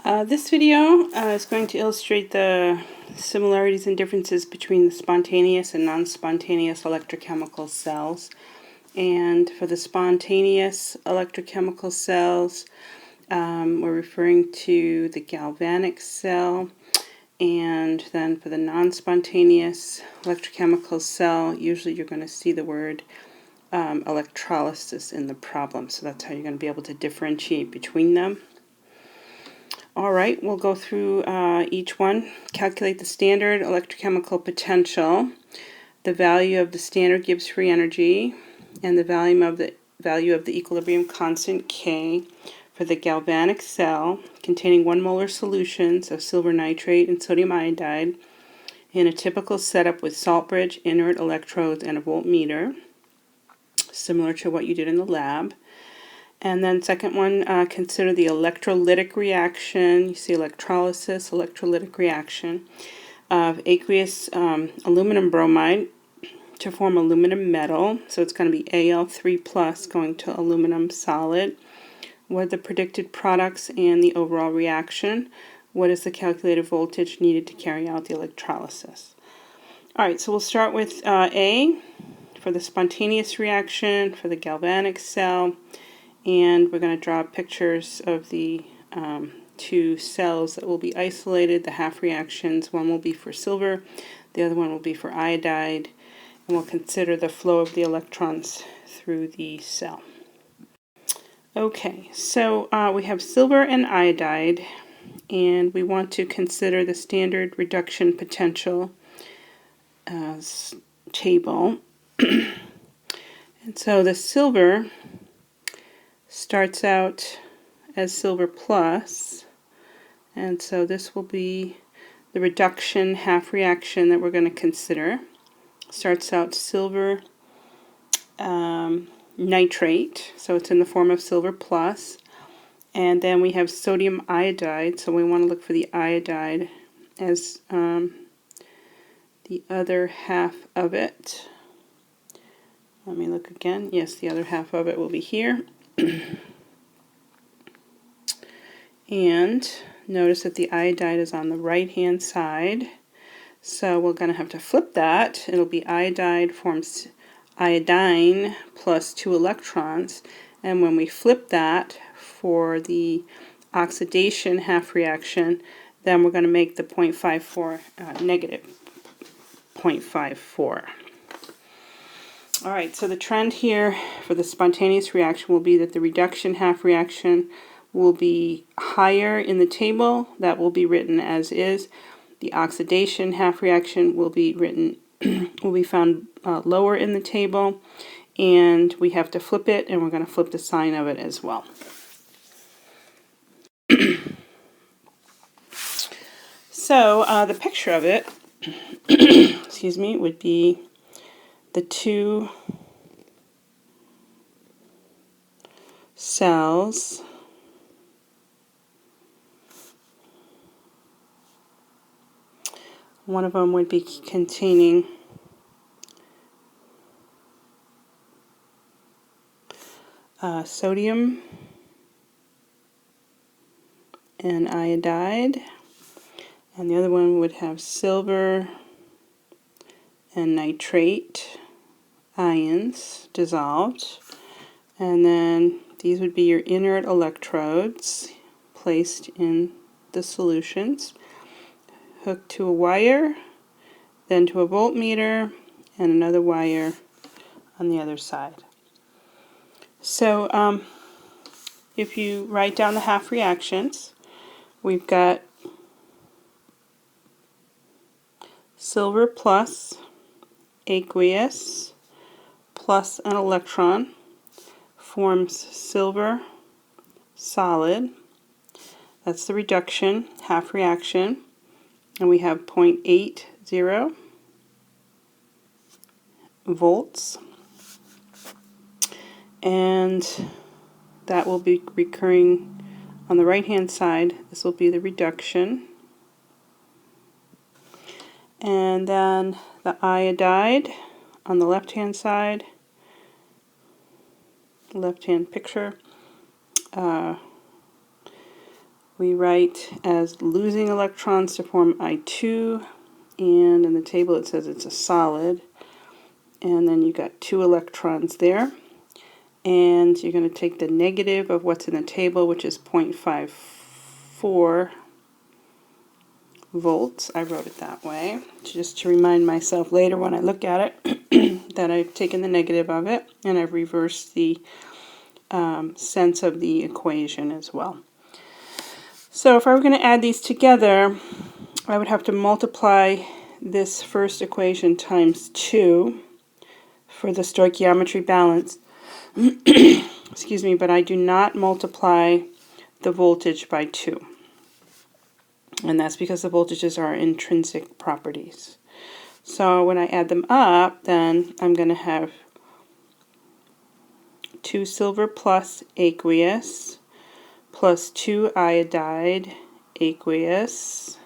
This video is going to illustrate the similarities and differences between the spontaneous and non-spontaneous electrochemical cells. And for the spontaneous electrochemical cells, we're referring to the galvanic cell. And then for the non-spontaneous electrochemical cell, usually you're going to see the word electrolysis in the problem. So that's how you're going to be able to differentiate between them. Alright, we'll go through each one. Calculate the standard electrochemical potential, the value of the standard Gibbs free energy, and the value of the equilibrium constant K for the galvanic cell containing 1 molar solutions of silver nitrate and sodium iodide in a typical setup with salt bridge, inert electrodes, and a voltmeter, similar to what you did in the lab. And then second one, consider the electrolytic reaction. You see electrolysis, electrolytic reaction of aqueous aluminum bromide to form aluminum metal. So it's going to be Al3 plus going to aluminum solid. What are the predicted products and the overall reaction? What is the calculated voltage needed to carry out the electrolysis? Alright, so we'll start with A for the spontaneous reaction for the galvanic cell. And we're going to draw pictures of the two cells that will be isolated, the half reactions. One will be for silver, the other one will be for iodide, and we'll consider the flow of the electrons through the cell. Okay, so we have silver and iodide, and we want to consider the standard reduction potential table. And so the silver starts out as silver plus, and so this will be the reduction half reaction that we're going to consider. Starts out silver nitrate, so it's in the form of silver plus, and then we have sodium iodide, so we want to look for the iodide as the other half of it. Let me look again. Yes, the other half of it will be here. And notice that the iodide is on the right hand side, so we're going to have to flip that. It'll be iodide forms iodine plus 2 electrons, and when we flip that for oxidation half reaction, then we're going to make the 0.54 negative 0.54. Alright, so the trend here for the spontaneous reaction will be that the reduction half reaction will be higher in the table. That will be written as is. The oxidation half reaction will be written will be found lower in the table, and we have to flip it, and we're going to flip the sign of it as well. So the picture of it excuse me, would be the two cells one of them would be containing sodium and iodide, and the other one would have silver and nitrate ions dissolved, and then these would be your inert electrodes placed in the solutions, hooked to a wire, then to a voltmeter, and another wire on the other side. So if you write down the half reactions, we've got silver plus aqueous plus an electron forms silver solid. That's the reduction half reaction, and we have 0.80 volts, and that will be recurring on the right hand side. This will be the reduction, and then the iodide on the left hand side, left hand picture, we write as losing electrons to form I2, and in the table it says it's a solid, and then you got 2 electrons there, and you're going to take the negative of what's in the table, which is 0.54 volts. I wrote it that way just to remind myself later when I look at it that I've taken the negative of it and I've reversed the sense of the equation as well. So if I were going to add these together, I would have to multiply this first equation times 2 for the stoichiometry balance. Excuse me, but I do not multiply the voltage by 2. And that's because the voltages are intrinsic properties. So when I add them up, then I'm going to have 2 silver plus aqueous plus 2 iodide aqueous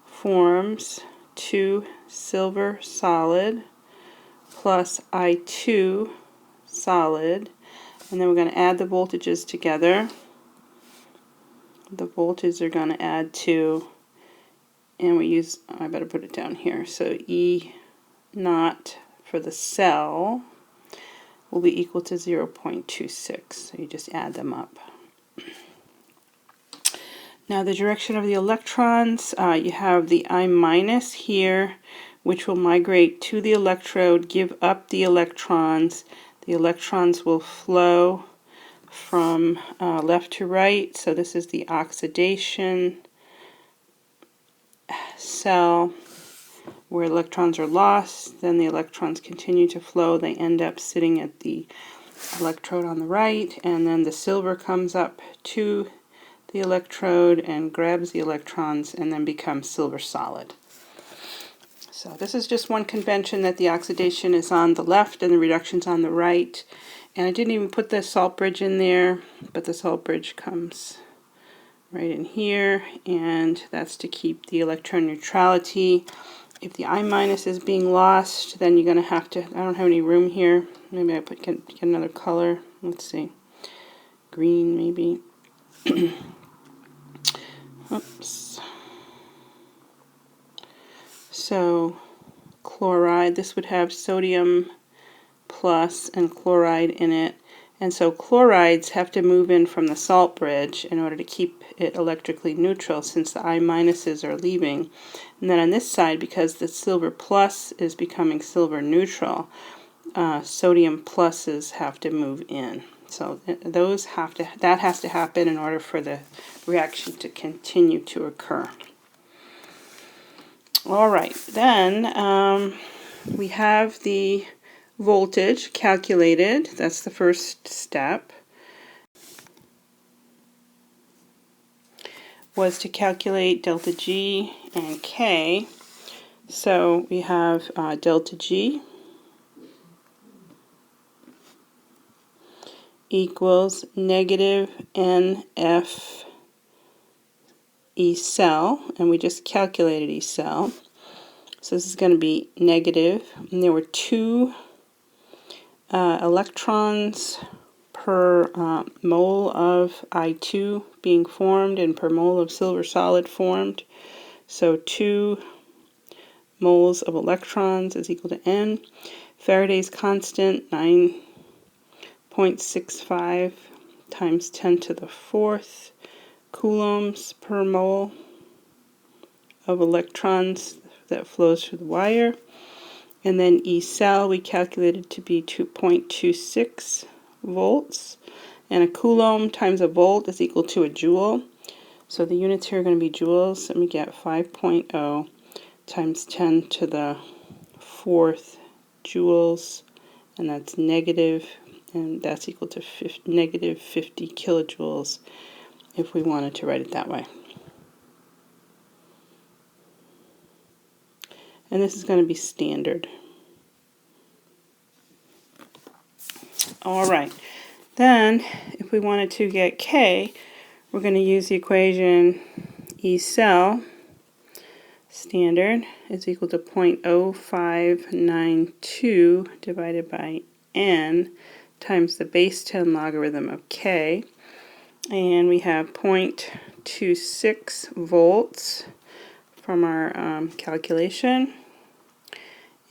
forms 2 silver solid plus I2 solid, and then we're going to add the voltages together. The voltages are going to add to, and we use, I better put it down here, so E naught for the cell will be equal to 0.26, so you just add them up. Now the direction of the electrons, you have the I minus here, which will migrate to the electrode, give up the electrons. The electrons will flow from left to right, so this is the oxidation cell where electrons are lost. Then the electrons continue to flow. They end up sitting at the electrode on the right, and then the silver comes up to the electrode and grabs the electrons and then becomes silver solid. So this is just one convention that the oxidation is on the left and the reduction's on the right. And I didn't even put the salt bridge in there, but the salt bridge comes right in here, and that's to keep the electron neutrality. If the I minus is being lost, then you're going to have to, I don't have any room here, maybe I get another color, let's see, green maybe. Oops. So chloride, this would have sodium plus and chloride in it, and so chlorides have to move in from the salt bridge in order to keep it electrically neutral, since the I minuses are leaving. And then on this side, because the silver plus is becoming silver neutral, sodium pluses have to move in. So that has to happen in order for the reaction to continue to occur. All right, then we have the voltage calculated. That's the first step. Was to calculate delta G and K. So we have delta G equals negative NF E cell, and we just calculated E cell. So this is going to be negative, and there were 2 electrons per mole of I2 being formed and per mole of silver solid formed. So 2 moles of electrons is equal to N. Faraday's constant, 9.65 times 10 to the 4th coulombs per mole of electrons that flows through the wire. And then E cell we calculated to be 2.26 volts, and a coulomb times a volt is equal to a joule. So the units here are going to be joules, and we get 5.0 times 10 to the 4th joules, and that's negative, and that's equal to negative 50 kilojoules if we wanted to write it that way. And this is going to be standard. All right, then if we wanted to get K, we're going to use the equation E cell standard is equal to 0.0592 divided by N times the base 10 logarithm of K. and we have 0.26 volts from our calculation,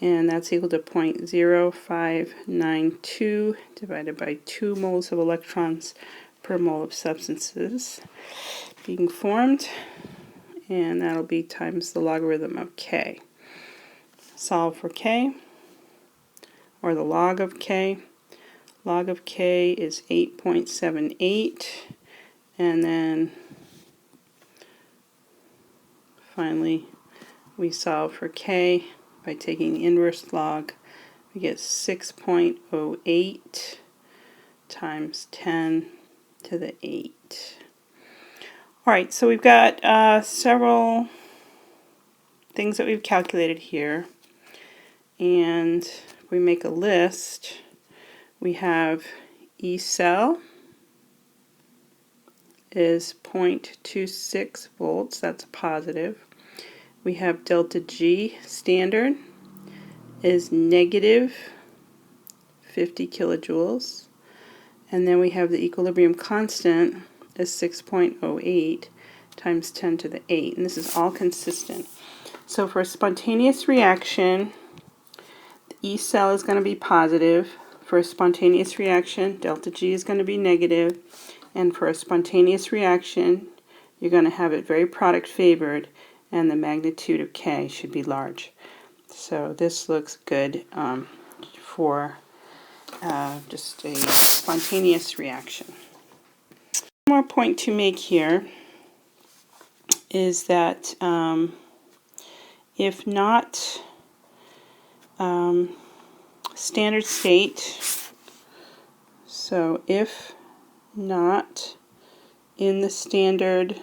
and that's equal to 0.0592 divided by 2 moles of electrons per mole of substances being formed, and that'll be times the logarithm of K. Solve for K, or the log of K. Log of K is 8.78, and then finally we solve for K by taking the inverse log. We get 6.08 times 10 to the 8. Alright, so we've got several things that we've calculated here, and if we make a list, we have E cell is 0.26 volts, that's positive. We have delta G standard is negative 50 kilojoules, and then we have the equilibrium constant is 6.08 times 10 to the 8, and this is all consistent. So for a spontaneous reaction, the E cell is going to be positive. For a spontaneous reaction, delta G is going to be negative, and for a spontaneous reaction, you're going to have it very product favored, and the magnitude of K should be large. So this looks good for just a spontaneous reaction. One more point to make here is that if not standard state, so if not in the standard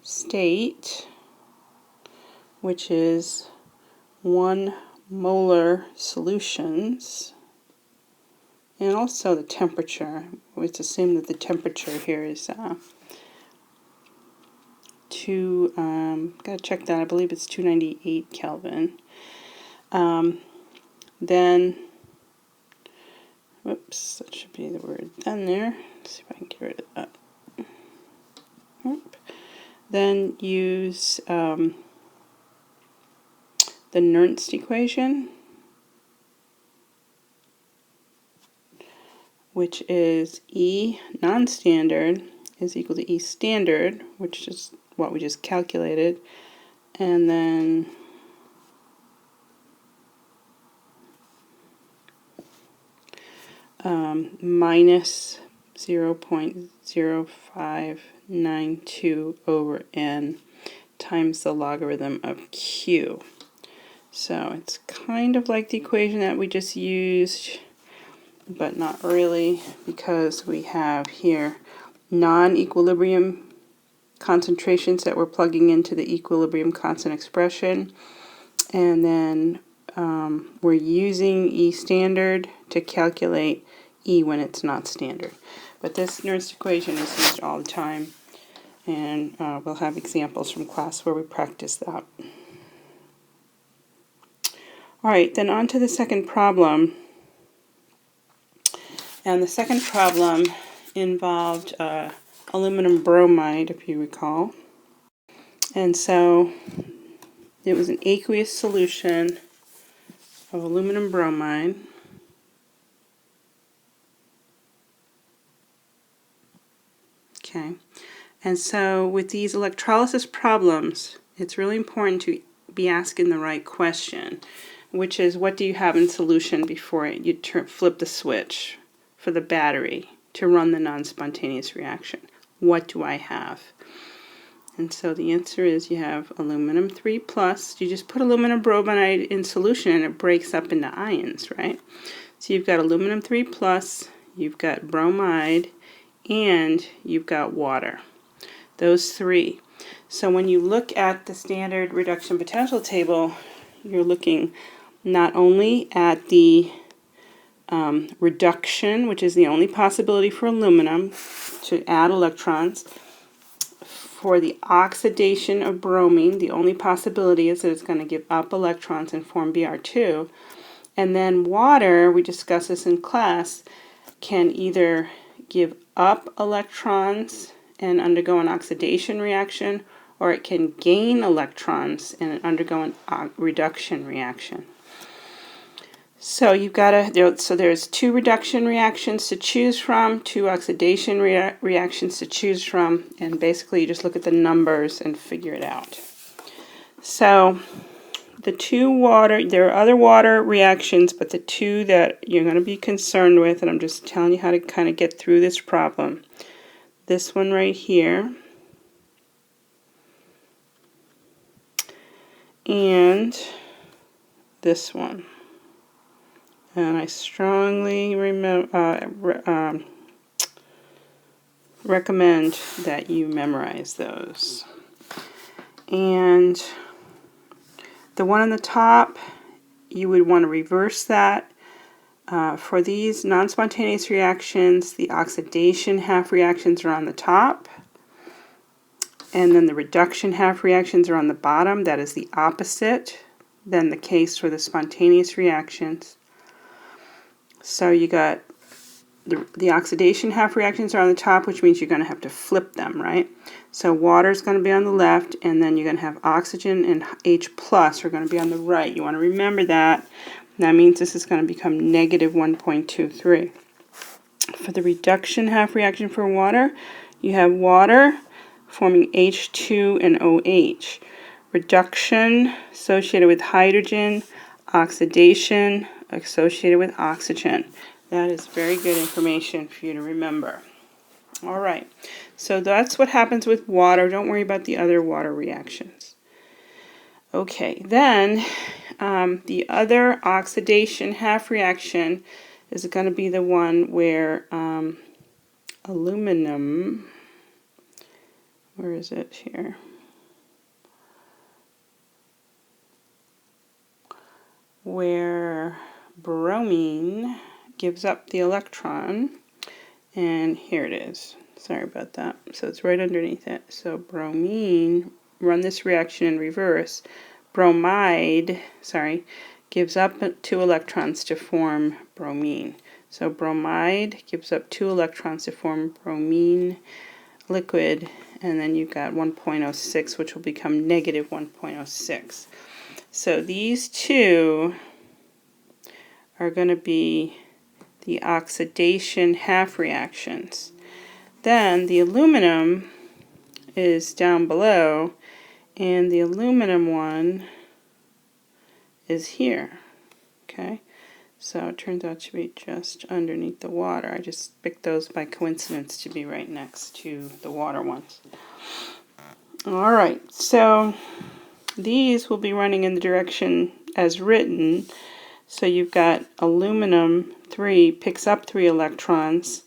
state, which is 1 molar solutions, and also the temperature. Let's assume that the temperature here is gotta check that, I believe it's 298 Kelvin. Then, whoops, that should be the word then there. Let's see if I can get rid of that. Then use the Nernst equation, which is E non-standard is equal to E standard, which is what we just calculated, and then minus 0.0592 over n times the logarithm of Q. So it's kind of like the equation that we just used, but not really, because we have here non-equilibrium concentrations that we're plugging into the equilibrium constant expression, and then we're using E standard to calculate E when it's not standard. But this Nernst equation is used all the time, and we'll have examples from class where we practice that. Alright, then on to the second problem. And the second problem involved aluminum bromide, if you recall. And so it was an aqueous solution of aluminum bromide. Okay, and so with these electrolysis problems, it's really important to be asking the right question, which is, what do you have in solution before you flip the switch for the battery to run the non-spontaneous reaction? What do I have? And so the answer is you have aluminum 3+. You just put aluminum bromide in solution and it breaks up into ions, right? So you've got aluminum 3+, you've got bromide, and you've got water. Those three. So when you look at the standard reduction potential table, you're looking not only at the reduction, which is the only possibility for aluminum to add electrons. For the oxidation of bromine, the only possibility is that it's going to give up electrons and form Br2. And then water, we discussed this in class, can either give up electrons and undergo an oxidation reaction, or it can gain electrons and undergo an reduction reaction. So you've got to, so there's 2 reduction reactions to choose from, 2 oxidation reactions to choose from, and basically you just look at the numbers and figure it out. So the 2 water, there are other water reactions, but the 2 that you're going to be concerned with, and I'm just telling you how to kind of get through this problem. This one right here, and this one. And I strongly recommend that you memorize those. And the one on the top, you would want to reverse that. For these non-spontaneous reactions, the oxidation half reactions are on the top, and then the reduction half reactions are on the bottom. That is the opposite than the case for the spontaneous reactions. So you got the oxidation half reactions are on the top, which means you're going to have to flip them, right? So water is going to be on the left, and then you're going to have oxygen and H plus are going to be on the right. You want to remember that. That means this is going to become negative 1.23. For the reduction half reaction for water, you have water forming H2 and OH. Reduction associated with hydrogen, oxidation associated with oxygen. That is very good information for you to remember. All right, so that's what happens with water. Don't worry about the other water reactions. Okay, then the other oxidation half reaction is going to be the one where aluminum, where is it here? Where bromine gives up the electron, and here it is. Sorry about that. So it's right underneath it. So bromine, run this reaction in reverse. Bromide, gives up 2 electrons to form bromine. So bromide gives up 2 electrons to form bromine liquid, and then you've got 1.06, which will become negative 1.06. So these 2 are going to be the oxidation half reactions. Then the aluminum is down below, and the aluminum one is here. Okay, so it turns out to be just underneath the water. I just picked those by coincidence to be right next to the water ones. All right, so these will be running in the direction as written. So you've got aluminum 3 picks up 3 electrons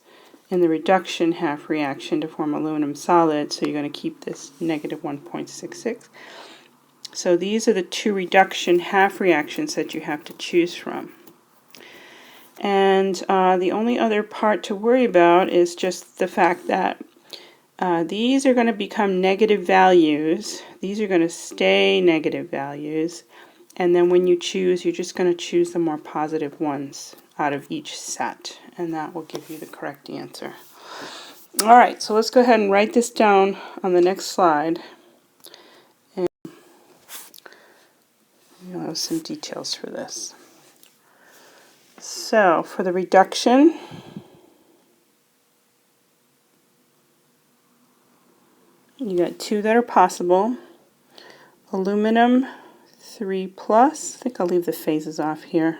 in the reduction half reaction to form aluminum solid, so you're going to keep this negative 1.66. So these are the 2 reduction half reactions that you have to choose from. And the only other part to worry about is just the fact that these are going to become negative values. These are going to stay negative values. And then when you choose, you're just going to choose the more positive ones out of each set, and that will give you the correct answer. All right, so let's go ahead and write this down on the next slide. And you'll have some details for this. So for the reduction, you got 2 that are possible. Aluminum 3 plus, I think I'll leave the phases off here,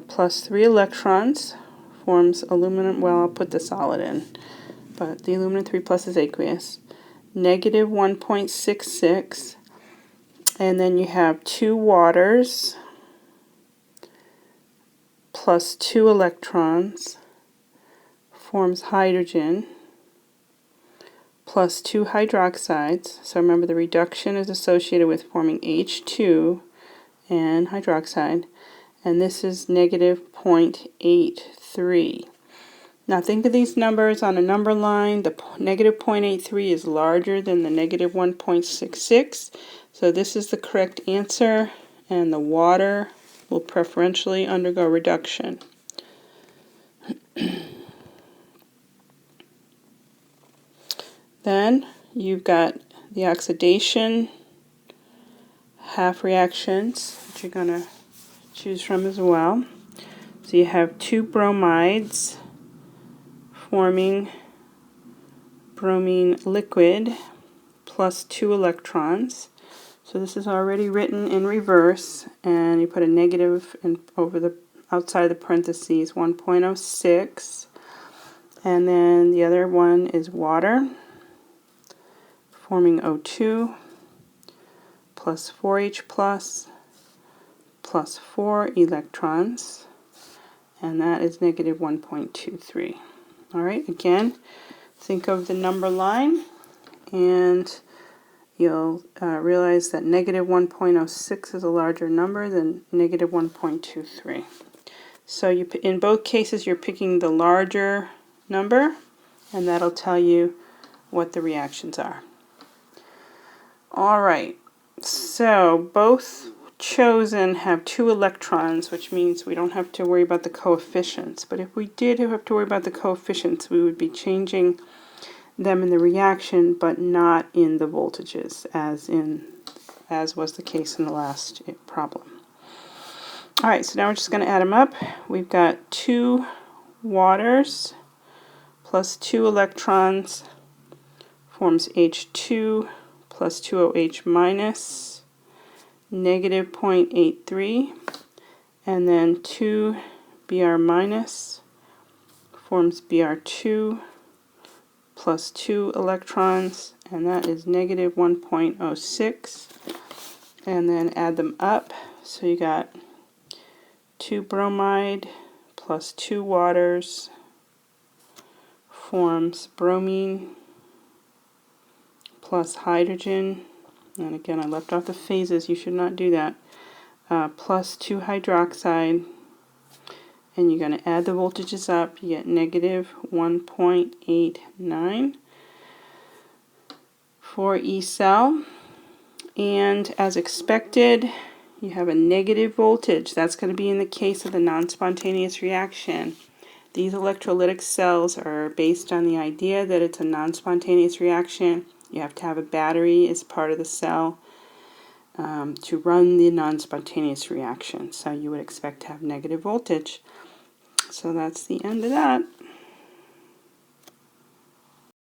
plus 3 electrons forms aluminum, well, I'll put the solid in, but the aluminum 3 plus is aqueous, negative 1.66, and then you have 2 waters plus 2 electrons forms hydrogen, plus 2 hydroxides. So remember, the reduction is associated with forming H2 and hydroxide, and this is negative 0.83. Now think of these numbers on a number line. The negative 0.83 is larger than the negative 1.66, so this is the correct answer, and the water will preferentially undergo reduction. Then you've got the oxidation half reactions that you're going to choose from as well. So you have 2 bromides forming bromine liquid plus 2 electrons. So this is already written in reverse, and you put a negative in over the outside the parentheses, 1.06, and then the other one is water forming O2 plus 4H plus 4 electrons, and that is negative 1.23. Alright, again, think of the number line, and you'll realize that negative 1.06 is a larger number than negative 1.23. So in both cases you're picking the larger number, and that'll tell you what the reactions are. Alright, so both chosen have 2 electrons, which means we don't have to worry about the coefficients. But if we did have to worry about the coefficients, we would be changing them in the reaction, but not in the voltages, as was the case in the last problem. Alright, so now we're just going to add them up. We've got 2 waters plus 2 electrons forms H2 plus 2OH minus negative 0.83, and then 2 Br minus forms Br2 plus 2 electrons, and that is negative 1.06, and then add them up. So you got 2 bromide plus 2 waters forms bromine plus hydrogen, and again I left off the phases, you should not do that, plus 2 hydroxide, and you're going to add the voltages up. You get negative 1.89 for E cell, and as expected you have a negative voltage. That's going to be in the case of the non-spontaneous reaction. These electrolytic cells are based on the idea that it's a non-spontaneous reaction. You have to have a battery as part of the cell to run the non-spontaneous reaction. So you would expect to have negative voltage. So that's the end of that.